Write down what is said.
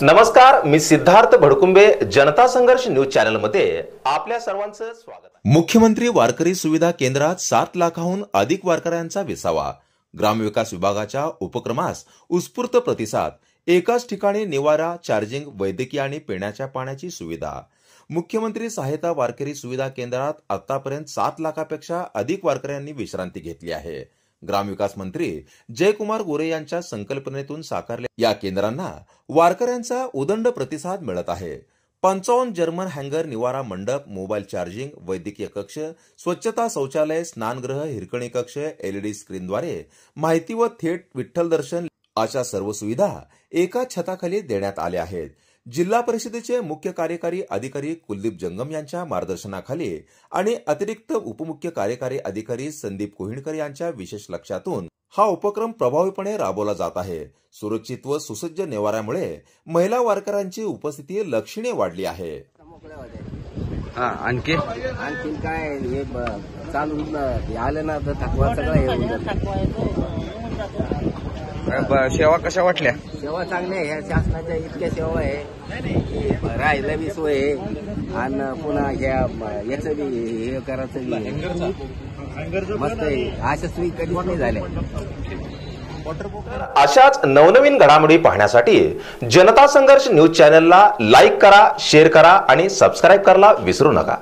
नमस्कार, मी सिद्धार्थ भडकुंबे, जनता संघर्ष news channel मध्ये आपल्या सर्वांचं स्वागत। मुख्यमंत्री वारकरी सुविधा केंद्रात 7 लाखाहून अधिक वारकऱ्यांचा विसावा। ग्रामविकास विभागाच्या उपक्रमास उत्स्फूर्त प्रतिसाद। एकाच ठिकाणी निवारा, चार्जिंग, वैद्यकीय आणि पिण्याच्या पाण्याची सुविधा। मुख्यमंत्री सहायता वारकरी सुविधा केंद्रात आतापर्यंत 7 लाखापेक्षा अधिक वारकऱ्यांनी विश्रांती घेतली आहे। ग्रामविकास मंत्री जयकुमार गोरे यांच्या संकल्पनेतून साकारल्या या केंद्रांना वारकऱ्यांचा उदंड प्रतिसाद मिळत आहे। 55 जर्मन हँगर, निवारा मंडप, मोबाईल चार्जिंग, वैद्यकीय कक्ष, स्वच्छता शौचालय, स्नानगृह, हिरकणी कक्ष, एलईडी स्क्रीनद्वारे माहिती व थेट विठ्ठल दर्शन अशा सर्व सुविधा एका छताखाली देण्यात आल्या आहेत। जिल्हा परिषदेचे मुख्य कार्यकारी अधिकारी कुलदीप जंगम यांच्या मार्गदर्शनाखाली आणि अतिरिक्त उपमुख्य कार्यकारी अधिकारी संदीप कोहिणकर यांच्या विशेष लक्षातून हा उपक्रम प्रभावीपणे राबवला जात आहे। सुरक्षित व सुसज्ज निवाऱ्यामुळे महिला वारकऱ्यांची उपस्थिती लक्षणीय वाढली आहे। आणखीन काय हे चालून आलं ना तर थकवा सगळं सेवा कशा वाटल्या? सेवा चांगल्या आहे, शासनाच्या इतक्या सेवा आहे, राहायला बी सोय आहे आणि पुन्हा याचं बी हे करायचं मस्त आहे। अशा सोयी कधीच नाही झाल्या। अशाच नवनवीन घडामोडी पाहण्यासाठी जनता संघर्ष न्यूज चॅनलला लाईक करा, शेअर करा आणि सबस्क्राईब करायला विसरू नका।